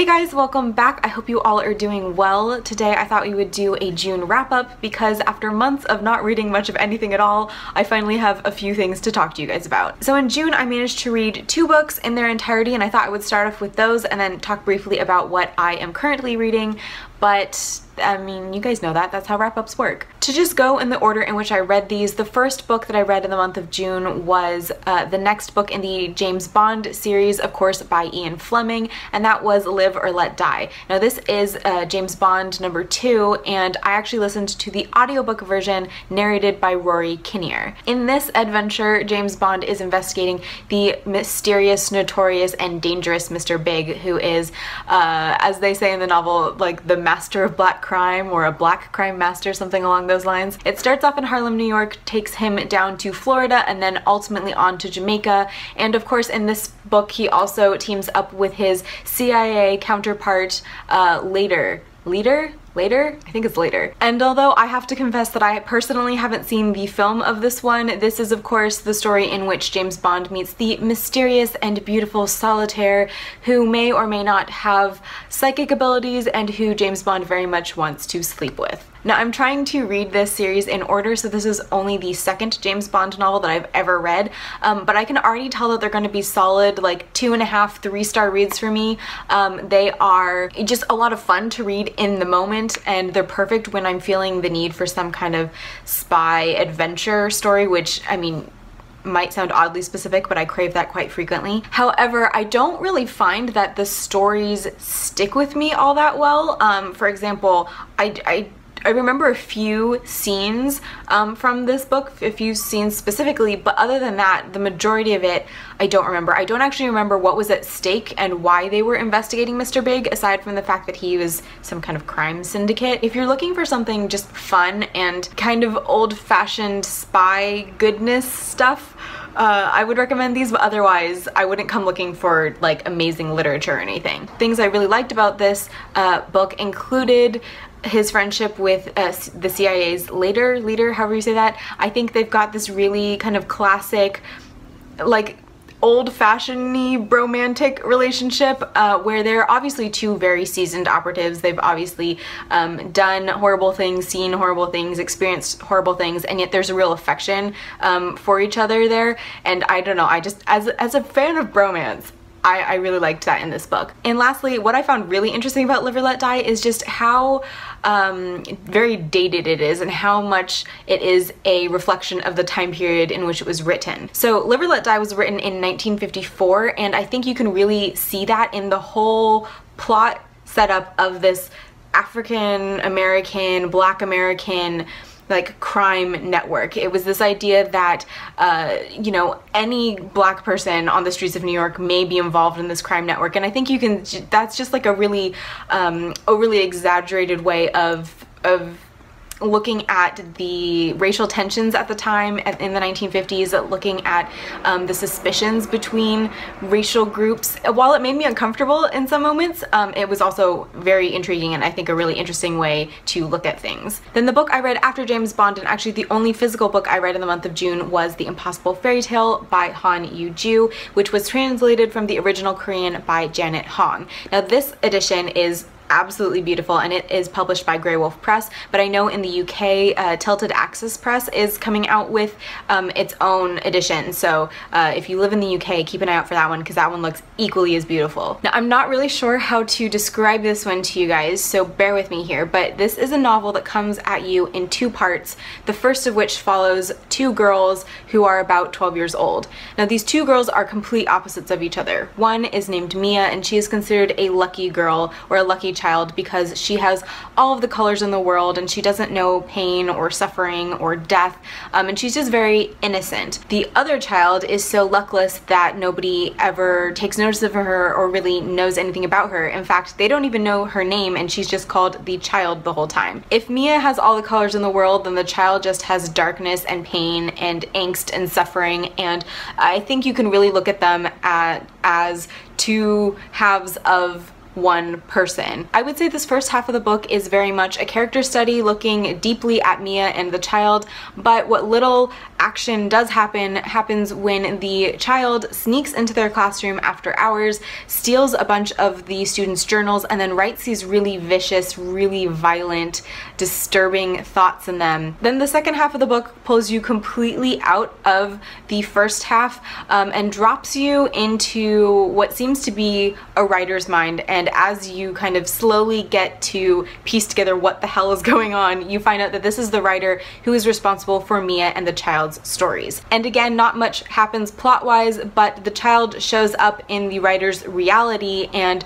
Hey guys, welcome back. I hope you all are doing well. Today I thought we would do a June wrap-up because after months of not reading much of anything at all, I finally have a few things to talk to you guys about. So in June I managed to read 2 books in their entirety, and I thought I would start off with those and then talk briefly about what I am currently reading. But I mean, you guys know that's how wrap-ups work. To just go in the order in which I read these, the first book that I read in the month of June was the next book in the James Bond series, of course, by Ian Fleming, and that was Live or Let Die. Now this is James Bond number 2, and I actually listened to the audiobook version narrated by Rory Kinnear. In this adventure, James Bond is investigating the mysterious, notorious, and dangerous Mr. Big, who is, as they say in the novel, like the master of black crime, or a black crime master, something along those lines. It starts off in Harlem, New York, takes him down to Florida, and then ultimately on to Jamaica. And of course in this book he also teams up with his CIA counterpart later. I think it's later. And although I have to confess that I personally haven't seen the film of this one, this is of course the story in which James Bond meets the mysterious and beautiful Solitaire, who may or may not have psychic abilities and who James Bond very much wants to sleep with. Now I'm trying to read this series in order, so this is only the second James Bond novel that I've ever read, but I can already tell that they're going to be solid, like 2.5, 3-star reads for me. They are just a lot of fun to read in the moment, and they're perfect when I'm feeling the need for some kind of spy adventure story, which, I mean, might sound oddly specific, but I crave that quite frequently. However, I don't really find that the stories stick with me all that well. For example, I remember a few scenes from this book, a few scenes specifically, but other than that, the majority of it I don't remember. I don't actually remember what was at stake and why they were investigating Mr. Big, aside from the fact that he was some kind of crime syndicate. If you're looking for something just fun and kind of old-fashioned spy goodness stuff, I would recommend these, but otherwise I wouldn't come looking for like amazing literature or anything. Things I really liked about this book included his friendship with the CIA's leader, however you say that. I think they've got this really kind of classic, like old-fashioned-y romantic relationship where they're obviously 2 very seasoned operatives. They've obviously done horrible things, seen horrible things, experienced horrible things, and yet there's a real affection for each other there. And I don't know, I just, as a fan of bromance, I really liked that in this book. And lastly, what I found really interesting about Live or Let Die is just how very dated it is and how much it is a reflection of the time period in which it was written. So Live or Let Die was written in 1954, and I think you can really see that in the whole plot setup of this African American, Black American, like crime network. It was this idea that, you know, any black person on the streets of New York may be involved in this crime network, and I think you can, that's just like a really overly exaggerated way of looking at the racial tensions at the time in the 1950s, looking at the suspicions between racial groups. While it made me uncomfortable in some moments, it was also very intriguing and I think a really interesting way to look at things. Then the book I read after James Bond, and actually the only physical book I read in the month of June, was The Impossible Fairy Tale by Han Yujoo, which was translated from the original Korean by Janet Hong. Now this edition is absolutely beautiful, and it is published by Grey Wolf Press, but I know in the UK Tilted Axis Press is coming out with its own edition, so if you live in the UK, keep an eye out for that one because that one looks equally as beautiful. Now I'm not really sure how to describe this one to you guys, so bear with me here, but this is a novel that comes at you in 2 parts, the first of which follows 2 girls who are about 12 years old. Now these 2 girls are complete opposites of each other. One is named Mia, and she is considered a lucky girl, or a lucky child, because she has all of the colors in the world and she doesn't know pain or suffering or death, and she's just very innocent. The other child is so luckless that nobody ever takes notice of her or really knows anything about her. In fact, they don't even know her name, and she's just called the child the whole time. If Mia has all the colors in the world, then the child just has darkness and pain and angst and suffering, and I think you can really look at them as 2 halves of one person. I would say this first half of the book is very much a character study looking deeply at Mia and the child, but what little action does happens when the child sneaks into their classroom after hours, steals a bunch of the students' journals, and then writes these really vicious, really violent, disturbing thoughts in them. Then the second half of the book pulls you completely out of the first half and drops you into what seems to be a writer's mind, and as you kind of slowly get to piece together what the hell is going on, you find out that this is the writer who is responsible for Mia and the child's stories. And again, not much happens plot-wise, but the child shows up in the writer's reality, and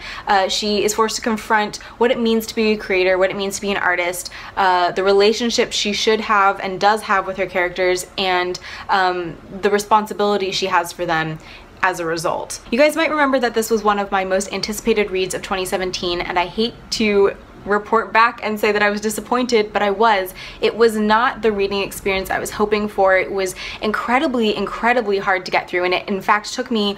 she is forced to confront what it means to be a creator, what it means to be an artist, the relationship she should have and does have with her characters, and the responsibility she has for them as a result. You guys might remember that this was one of my most anticipated reads of 2017, and I hate to report back and say that I was disappointed, but I was. It was not the reading experience I was hoping for. It was incredibly, incredibly hard to get through, and it in fact took me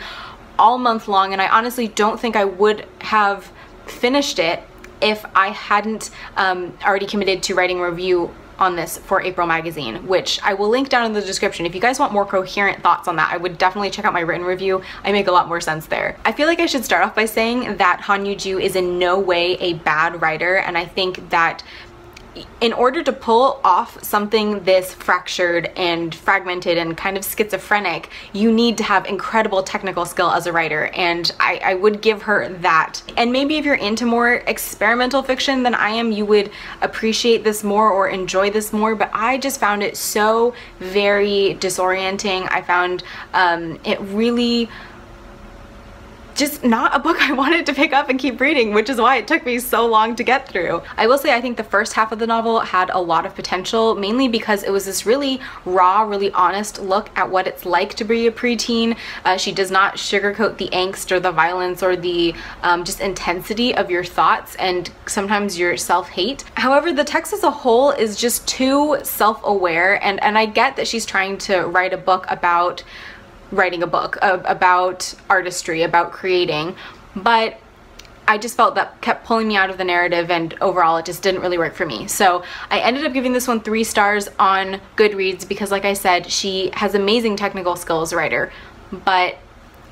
all month long, and I honestly don't think I would have finished it if I hadn't already committed to writing a review on this for April magazine, which I will link down in the description. If you guys want more coherent thoughts on that, I would definitely check out my written review. I make a lot more sense there. I feel like I should start off by saying that Han Yujoo is in no way a bad writer, and I think that in order to pull off something this fractured and fragmented and kind of schizophrenic, you need to have incredible technical skill as a writer, and I would give her that. And maybe if you're into more experimental fiction than I am, you would appreciate this more or enjoy this more, but I just found it so very disorienting. I found it really just not a book I wanted to pick up and keep reading, which is why it took me so long to get through. I will say I think the first half of the novel had a lot of potential, mainly because it was this really raw, really honest look at what it's like to be a preteen. She does not sugarcoat the angst or the violence or the just intensity of your thoughts and sometimes your self-hate. However, the text as a whole is just too self-aware, and I get that she's trying to write a book about writing a book, about artistry, about creating, but I just felt that kept pulling me out of the narrative, and overall it just didn't really work for me. So I ended up giving this one 3 stars on Goodreads because, like I said, she has amazing technical skill as a writer, but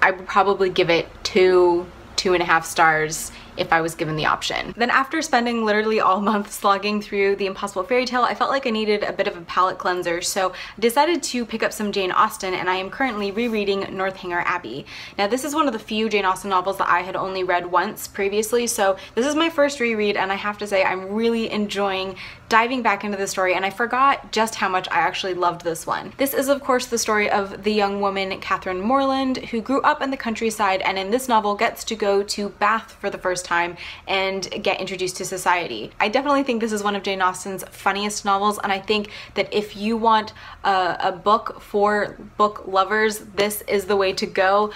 I would probably give it 2.5 stars if I was given the option. Then after spending literally all month slogging through The Impossible Fairy Tale, I felt like I needed a bit of a palate cleanser, so I decided to pick up some Jane Austen, and I am currently rereading Northanger Abbey. Now this is one of the few Jane Austen novels that I had only read once previously, so this is my first reread, and I have to say I'm really enjoying diving back into the story, and I forgot just how much I actually loved this one. This is of course the story of the young woman Catherine Morland, who grew up in the countryside and in this novel gets to go to Bath for the first time and get introduced to society. I definitely think this is one of Jane Austen's funniest novels, and I think that if you want a book for book lovers, this is the way to go.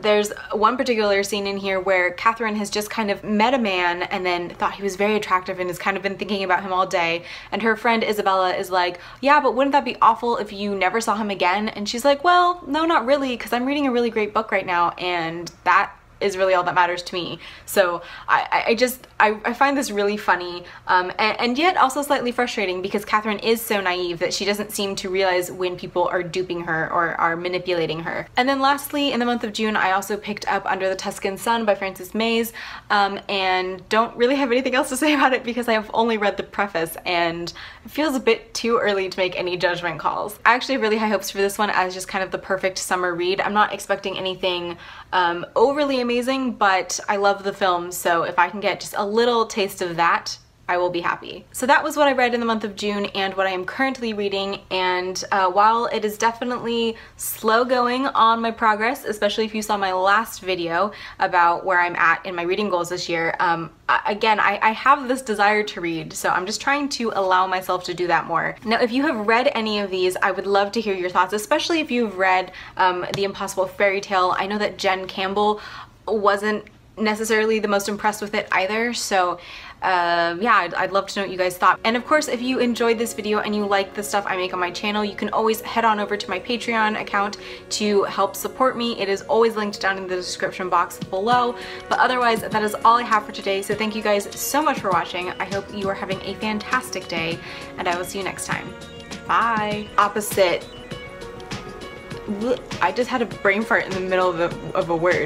There's one particular scene in here where Catherine has just kind of met a man and then thought he was very attractive and has kind of been thinking about him all day, and her friend Isabella is like, yeah, but wouldn't that be awful if you never saw him again? And she's like, well, no, not really, because I'm reading a really great book right now, and that is really all that matters to me. So I find this really funny, and yet also slightly frustrating, because Catherine is so naive that she doesn't seem to realize when people are duping her or are manipulating her. And then lastly, in the month of June, I also picked up Under the Tuscan Sun by Frances Mays, and don't really have anything else to say about it because I have only read the preface and it feels a bit too early to make any judgment calls. I actually have really high hopes for this one as just kind of the perfect summer read. I'm not expecting anything overly amazing, but I love the film, so if I can get just a little taste of that, I will be happy. So that was what I read in the month of June and what I am currently reading, and while it is definitely slow going on my progress, especially if you saw my last video about where I'm at in my reading goals this year, again, I have this desire to read, so I'm just trying to allow myself to do that more. Now, if you have read any of these, I would love to hear your thoughts, especially if you've read The Impossible Fairy Tale. I know that Jen Campbell wasn't necessarily the most impressed with it either, so yeah, I'd love to know what you guys thought. And of course, if you enjoyed this video and you like the stuff I make on my channel, you can always head on over to my Patreon account to help support me. It is always linked down in the description box below. But otherwise, that is all I have for today, so thank you guys so much for watching. I hope you are having a fantastic day, and I will see you next time. Bye! Opposite. I just had a brain fart in the middle of a word.